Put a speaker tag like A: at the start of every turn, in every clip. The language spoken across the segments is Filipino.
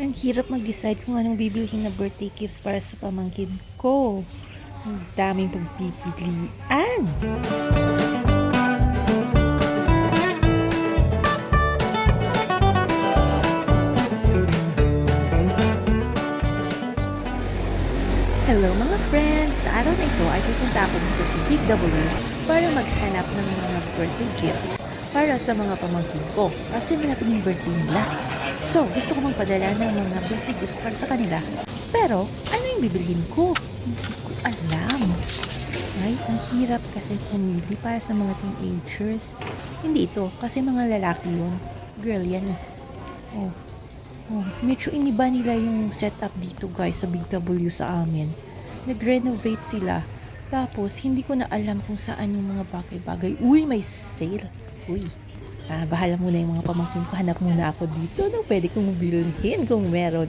A: Ang hirap mag-decide kung anong bibilhin na birthday gifts para sa pamangkin ko. Ang daming pagpipilian. Hello mga friends! Sa araw na ito ay pupunta ako dito sa Big W para maghanap ng mga birthday gifts para sa mga pamangkin ko kasi malapit yung birthday nila. So, gusto ko magpadala ng mga birthday gifts para sa kanila. Pero, ano yung bibilhin ko? Hindi ko alam. Ay, ang hirap kasi pumili para sa mga teenagers. Hindi ito, kasi mga lalaki yun. Girl yan eh. Oh, medyo iniba nila yung setup dito guys sa Big W sa amin. Nag-renovate sila. Tapos, hindi ko na alam kung saan yung mga bagay-bagay. Uy, may sale. Uy, bahala muna yung mga pamangkin ko. Hanap muna ako dito. No, pwede kong bilhin kung meron.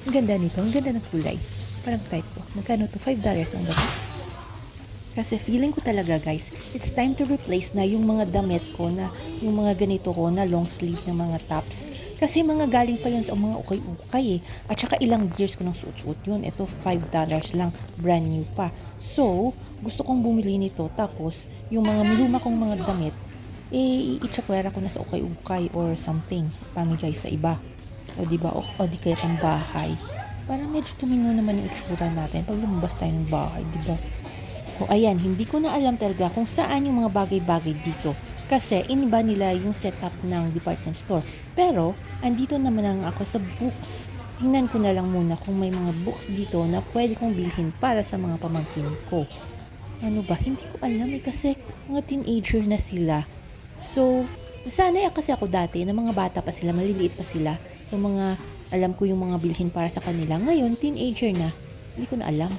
A: Ang ganda nito. Ang ganda ng kulay. Parang type ko. Magkano to? $5 lang ba? Kasi feeling ko talaga guys, it's time to replace na yung mga damit ko na, yung mga ganito ko na long sleeve na mga tops. Kasi mga galing pa yan sa mga ukay-ukay eh. At saka ilang years ko nang suot-suot yun. Ito $5 lang, brand new pa. So, gusto kong bumili nito. Tapos, yung mga luma kong mga damit, i-chapwera ko na sa ukay-ukay or something. Pamigay sa iba. O diba? O di kaya pang bahay. Para medyo tumino naman yung itsura natin pag lumabas tayo ng bahay, diba? O ayan, hindi ko na alam talaga kung saan yung mga bagay-bagay dito. Kasi iniba nila yung setup ng department store. Pero, andito naman lang ako sa books. Tingnan ko na lang muna kung may mga books dito na pwede kong bilhin para sa mga pamangkin ko. Ano ba? Hindi ko alam eh kasi mga teenager na sila. So, nasanay kasi ako dati na mga bata pa sila, maliliit pa sila. Yung mga, alam ko yung mga bilhin para sa kanila. Ngayon, teenager na. Hindi ko na alam.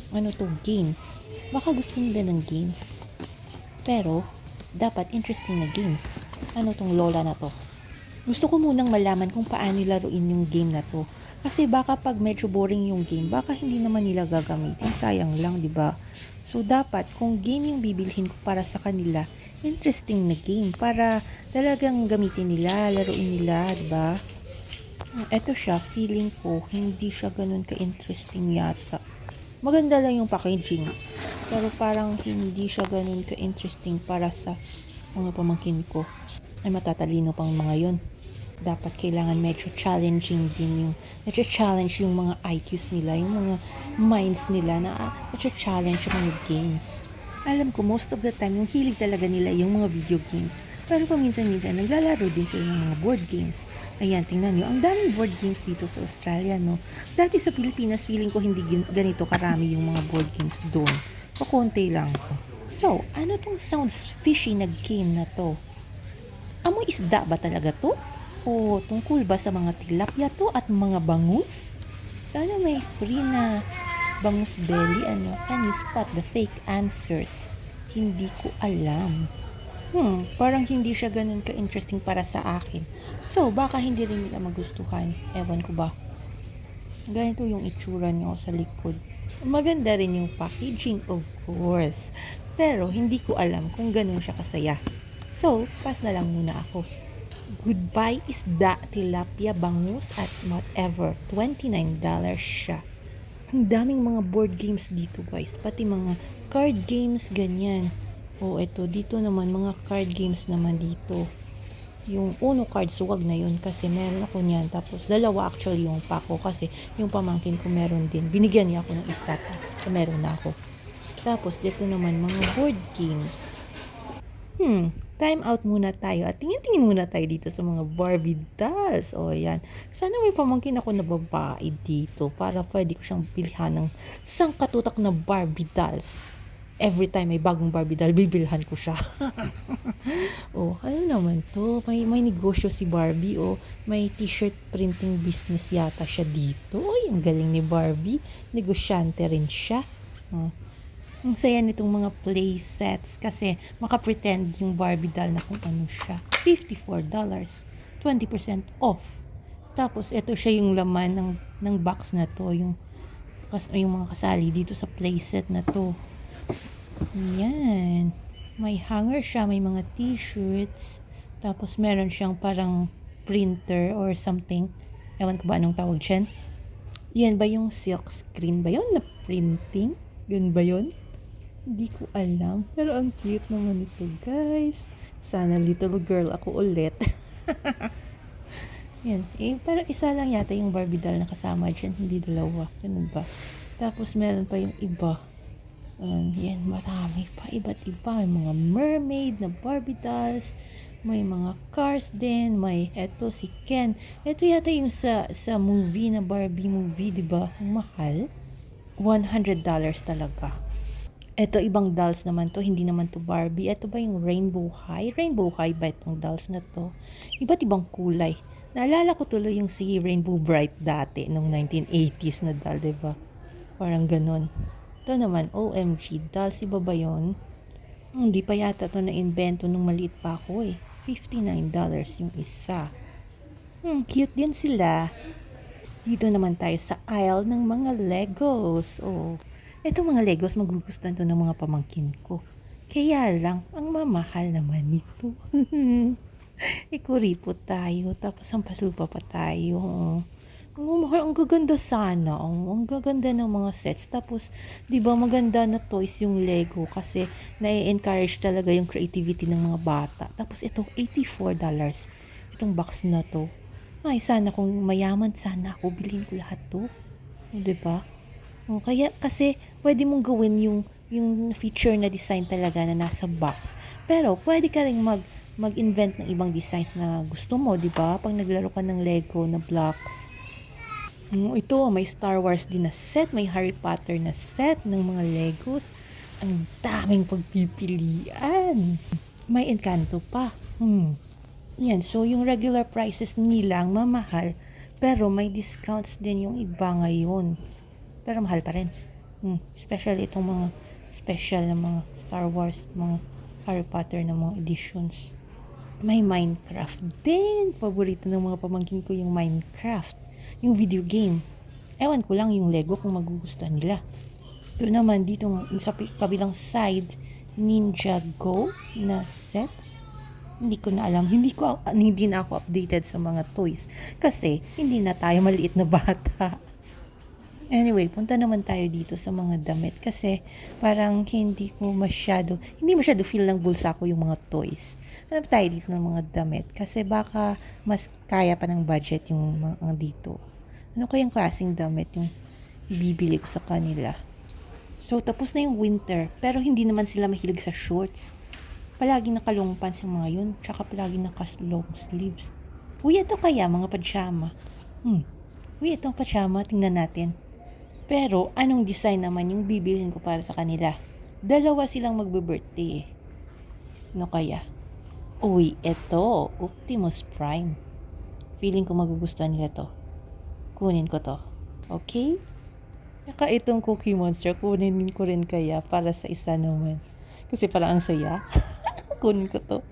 A: Ano to? Games. Baka gusto nila ng games. Pero, dapat interesting na games. Ano tong lola na to? Gusto ko munang malaman kung paano laruin yung game na to. Kasi baka pag medyo boring yung game, baka hindi naman nila gagamitin. Sayang lang, di ba? So, dapat kung game yung bibilhin ko para sa kanila, interesting na game para talagang gamitin nila, laruin nila, di ba? Eto siya, feeling ko, hindi siya ganun ka-interesting yata. Maganda lang yung packaging. Pero parang hindi siya ganun ka-interesting para sa mga pamangkin ko. Ay matatalino pang mga yon. Dapat kailangan medyo challenging din yung medyo challenge yung mga IQs nila, yung mga minds nila na medyo challenge yung mga games. Alam ko most of the time yung hilig talaga nila yung mga video games. Pero paminsan-minsan naglalaro din sila ng mga board games. Ayan, tingnan nyo. Ang daming board games dito sa Australia, no? Dati sa Pilipinas, feeling ko hindi ganito karami yung mga board games doon. Pakonti lang. So, ano tong sounds fishy na game na to? Amoy isda ba talaga to? O tungkol ba sa mga tilapia to at mga bangus? Sana may free na bangus belly, ano? Can you spot the fake answers? Hindi ko alam. Parang hindi siya ganun ka-interesting para sa akin. So, baka hindi rin nila magustuhan. Ewan ko ba. Ganito yung itsura niyo sa likod. Maganda rin yung packaging, of course. Pero, hindi ko alam kung ganun siya kasaya. So, pass na lang muna ako. Goodbye isda, tilapia, bangus, at whatever. $29 siya. Ang daming mga board games dito guys. Pati mga card games, ganyan. Eto, dito naman, mga card games naman dito. Yung Uno cards, wag na yun kasi meron ako niyan. Tapos, dalawa actually yung pack ko kasi yung pamangkin ko meron din. Binigyan niya ako ng isa. So, meron na ako. Tapos, dito naman, mga board games. Time out muna tayo at tingin-tingin muna tayo dito sa mga Barbie dolls. Yan. Sana may pamangkin ako na babae dito para pwede ko siyang bilhan ng sangkatutak na Barbie dolls. Every time may bagong Barbie doll, bibilhan ko siya. Ano naman to? May negosyo si Barbie. May t-shirt printing business yata siya dito. Ang galing ni Barbie. Negosyante rin siya. Ang saya nitong mga play sets kasi makapretend yung Barbie doll na kung ano siya. $54. 20% off. Tapos, ito siya yung laman ng box na to. Yung mga kasali dito sa play set na to. Yan. May hanger siya, may mga t-shirts. Tapos, meron siyang parang printer or something Ewan ko ba anong tawag dyan. Yan ba yung silk screen ba yun na printing? Yun ba yun? Hindi ko alam. Pero ang cute naman ito, guys. Sana little girl ako ulit. Yan. Pero isa lang yata yung Barbie doll na kasama dyan. Hindi dalawa. Ganun ba? Tapos meron pa yung iba. Yan, marami pa. Iba't iba. May mga mermaid na Barbie dolls. May mga cars din. May eto si Ken. Eto yata yung sa movie na Barbie movie, di ba? Ang mahal. $100 talaga. Eto, ibang dolls naman to. Hindi naman to Barbie. Eto ba yung Rainbow High? Rainbow High ba itong dolls na to? Iba't ibang kulay. Naalala ko tuloy yung si Rainbow Bright dati, nung 1980s na doll, diba? Parang ganun. Ito naman, OMG, dolls, iba ba yun? Hindi pa yata to na-invento nung maliit pa ako eh. $59 yung isa. Cute din sila. Dito naman tayo sa aisle ng mga Legos. Oh, etong mga Legos magugustuhan to ng mga pamangkin ko. Kaya lang, ang mamahal naman nito. Ikuripo tayo, tapos hampas lupa pa tayo. Ang gaganda sana. Ang gaganda ng mga sets. Tapos, di ba maganda na toys yung Lego kasi na-encourage talaga yung creativity ng mga bata. Tapos ito, $84. Itong box na to. Ay, sana kung mayaman, sana ako bilhin ko lahat to. Di ba? Kaya, kasi pwede mong gawin yung feature na design talaga na nasa box. Pero, pwede ka rin mag-invent ng ibang designs na gusto mo, di ba? Pag naglaro ka ng Lego na blocks. Ito, may Star Wars din na set, may Harry Potter na set ng mga Legos. Ang daming pagpipilian. May Encanto pa. Yan, so yung regular prices nila ang mamahal, pero may discounts din yung iba ngayon. Pero mahal pa rin. Especially itong mga special na mga Star Wars, mga Harry Potter na mga editions. May Minecraft din. Paborito ng mga pamangkin ko yung Minecraft. Yung video game. Ewan ko lang yung Lego kung magugustuhan nila. Ito naman dito sa kabilang side, Ninja Go na sets. Hindi ko na alam. Hindi na ako updated sa mga toys. Kasi hindi na tayo maliit na bata. Anyway, punta naman tayo dito sa mga damit kasi parang hindi masyado feel ng bulsa ko yung mga toys. Hanap tayo dito ng mga damit kasi baka mas kaya pa ng budget yung mga dito. Ano kayang klaseng damit yung ibibili ko sa kanila? So, tapos na yung winter pero hindi naman sila mahilig sa shorts. Palagi nakalong pants yung mga yun, tsaka palagi naka-long sleeves. Uy, ito kaya mga pajama. Uy, itong pajama, tingnan natin. Pero, anong design naman yung bibilhin ko para sa kanila? Dalawa silang magbe-birthday. Ano kaya? Uy, eto. Optimus Prime. Feeling ko magugustuhan nila to. Kunin ko to. Okay? Saka itong Cookie Monster, kunin ko rin kaya para sa isa naman. Kasi parang ang saya. Kunin ko to.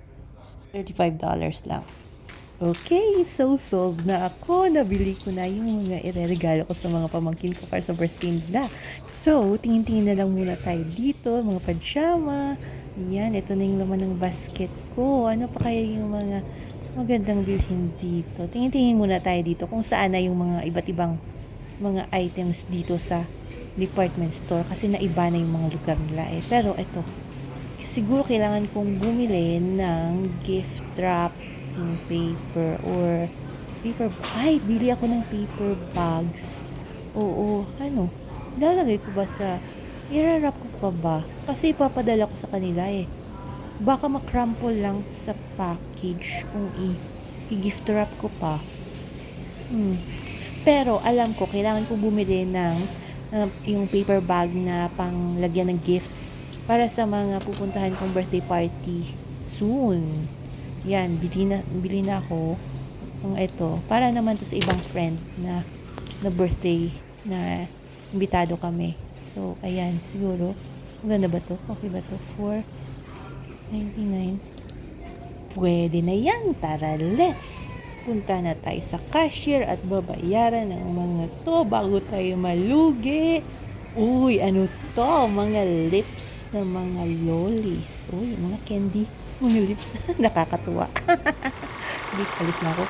A: $35 lang. Okay, so solved na ako. Nabili ko na yung mga ireregalo ko sa mga pamangkin ko para sa birthday nila. So, tingin-tingin na lang muna tayo dito. Mga pajama. Yan, ito na yung laman ng basket ko. Ano pa kaya yung mga magandang bilhin dito? Tingin-tingin muna tayo dito kung saan na yung mga iba't ibang mga items dito sa department store. Kasi naiba na yung mga lugar nila eh. Pero ito, siguro kailangan kong bumili ng gift wrap paper or paper. Ay, bili ako ng paper bags. Oo, lalagay ko ba i-wrap ko pa ba? Kasi ipapadala ko sa kanila eh. Baka makrumple lang sa package kung i-gift wrap ko pa. Pero alam ko, kailangan ko bumili ng yung paper bag na panglagyan ng gifts para sa mga pupuntahan kong birthday party soon. Yan, bili na ako ng ito. Para naman to sa ibang friend na birthday na imbitado kami. So, ayan, siguro. Maganda ba to? Okay ba to? $4.99. Pwede na yan. Tara, let's! Punta na tayo sa cashier at babayaran ng mga to bago tayo malugi. Uy, ano to? Mga lips na mga lollies. Uy, mga candy. Mga lips. Nakakatuwa. Alis na ako.